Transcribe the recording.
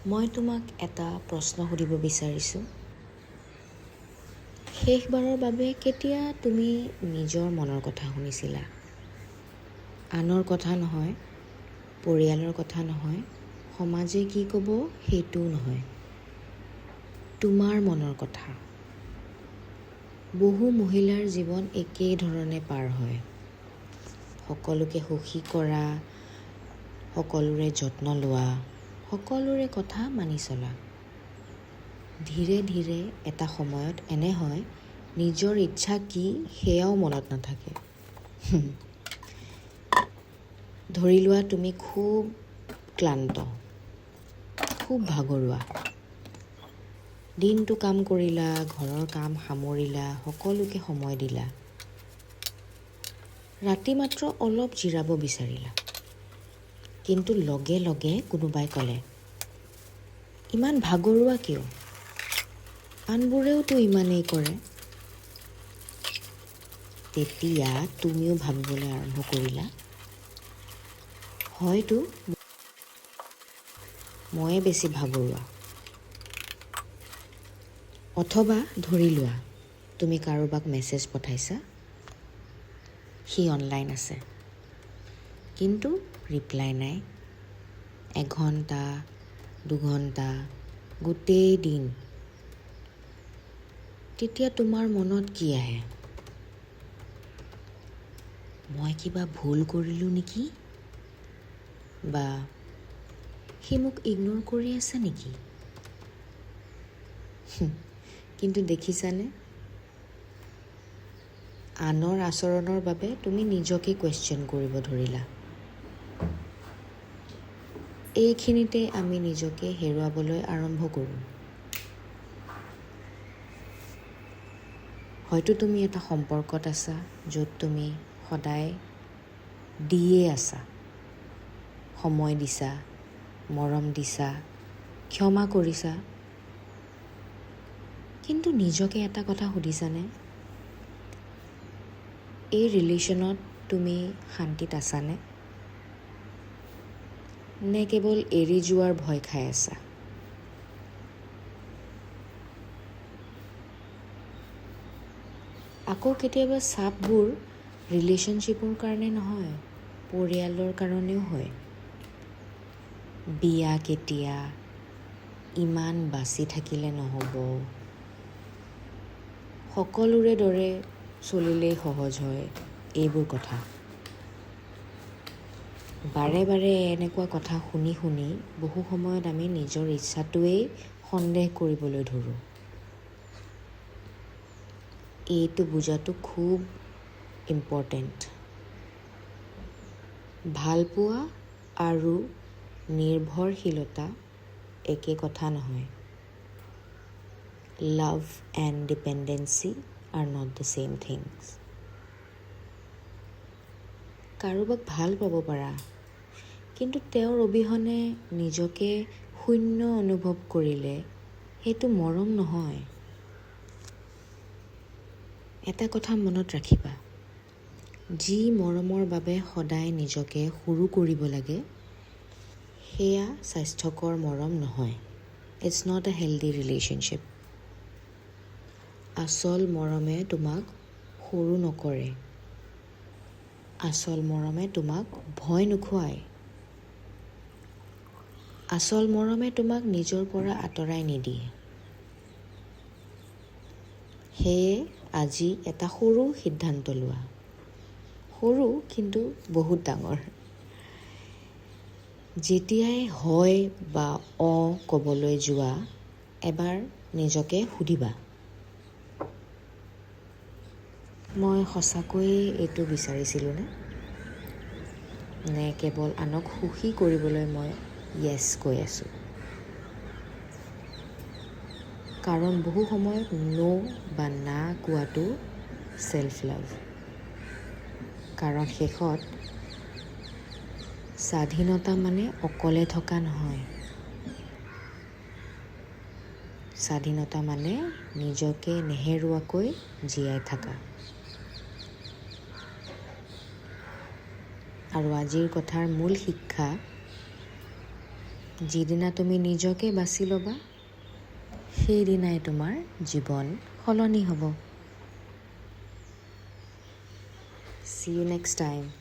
মই তোমাক এটা প্ৰশ্ন সুধিব বিচাৰিছোঁ। শেষবাৰৰ বাবে কেতিয়া তুমি নিজৰ মনৰ কথা শুনিছিলা? আনৰ কথা নহয়, পৰিয়ালৰ কথা নহয়, সমাজে কি ক'ব সেইটোও নহয়, তোমাৰ মনৰ কথা। বহু মহিলাৰ জীৱন একেই ধৰণে পাৰ হয়। সকলোকে সুখী কৰা, সকলোৰে যত্ন লোৱা, সকলোৰে কথা মানি চলা। ধীৰে ধীৰে এটা সময়ত এনে হয়, নিজৰ ইচ্ছা কি সেয়াও মনত নাথাকে। ধৰি লোৱা তুমি খুব ক্লান্ত, খুব ভাগৰুৱা। দিনটো কাম কৰিলা, ঘৰৰ কাম সামৰিলা, সকলোকে সময় দিলা। ৰাতি মাত্ৰ অলপ জিৰাব বিচাৰিলা। কিন্তু লগে লগে কোনোবাই ক'লে, ইমান ভাগৰুৱা কিয়? আনবোৰেওতো ইমানেই কৰে। তেতিয়া তুমিও ভাবিবলৈ আৰম্ভ কৰিলা, হয়তো ময়ে বেছি ভাগৰুৱা। অথবা ধৰি লোৱা তুমি কাৰোবাক মেছেজ পঠাইছা, সি অনলাইন আছে, কিন্তু ৰিপ্লাই নাই। 1 ঘণ্টা, 2 ঘণ্টা, গোটেই দিন। তেতিয়া তোমাৰ মনত কি আহে? মই কিবা ভুল কৰিলোঁ নেকি? বা সি মোক ইগনোৰ কৰি আছে নেকি? কিন্তু দেখিছানে, আনৰ আচৰণৰ বাবে তুমি নিজকে কুৱেশ্যন কৰিব ধৰিলা। এইখিনিতে আমি নিজকে হেৰুৱাবলৈ আৰম্ভ কৰোঁ। হয়তো তুমি এটা সম্পৰ্কত আছা, য'ত তুমি সদায় দিয়ে আছা, সময় দিছা, মৰম দিছা, ক্ষমা কৰিছা। কিন্তু নিজকে এটা কথা সুধিছানে? এই ৰিলেশ্যনত তুমি শান্তিত আছানে? নে কেৱল এৰি যোৱাৰ ভয় খাই আছা? আকৌ কেতিয়াবা চাপবোৰ ৰিলেশ্যনশ্বিপৰ কাৰণে নহয়, পৰিয়ালৰ কাৰণেও হয়। বিয়া কেতিয়া? ইমান বাচি থাকিলে নহ'ব। সকলোৰে দৰে চলিলেই সহজ হয়, এইবোৰ কথা। বাৰে বাৰে এনেকুৱা কথা শুনি শুনি বহু সময়ত আমি নিজৰ ইচ্ছাটোৱেই সন্দেহ কৰিবলৈ ধৰোঁ। এইটো বুজাটো খুব ইম্পৰ্টেণ্ট। ভালপোৱা আৰু নিৰ্ভৰশীলতা একে কথা নহয়। Love and dependency are not the same things. কাৰোবাক ভাল পাব পাৰা, কিন্তু তেওঁৰ অবিহনে নিজকে শূন্য অনুভৱ কৰিলে সেইটো মৰম নহয়। এটা কথা মনত ৰাখিবা, যি মৰমৰ বাবে সদায় নিজকে সৰু কৰিব লাগে, সেয়া স্বাস্থ্যকৰ মৰম নহয়। It's not a healthy relationship. আচল মৰমে তোমাক সৰু নকৰে। আচল মৰমে তোমাক ভয় নোখোৱায়। আচল মৰমে তোমাক নিজৰ পৰা আঁতৰাই নিদিয়ে। সেয়ে আজি এটা সৰু সিদ্ধান্ত লোৱা। সৰু কিন্তু বহুত ডাঙৰ। যেতিয়াই হয় বা ক'বলৈ যোৱা, এবাৰ নিজকে সুধিবা, মই সঁচাকৈয়ে এইটো বিচাৰিছিলোঁনে? নে কেৱল আনক সুখী কৰিবলৈ মই য়েছ কৈ আছোঁ? কাৰণ বহু সময়ত বা না কোৱাটো ছেল্ফ লাভ। কাৰণ শেষত স্বাধীনতা মানে অকলে থকা নহয়। স্বাধীনতা মানে নিজকে নেহেৰুৱাকৈ জীয়াই থকা। আৰু আজিৰ কথাৰ মূল শিক্ষা, যিদিনা তুমি নিজকে বাছি ল'বা সেইদিনাই তোমাৰ জীৱন সলনি হ'ব। See you next time.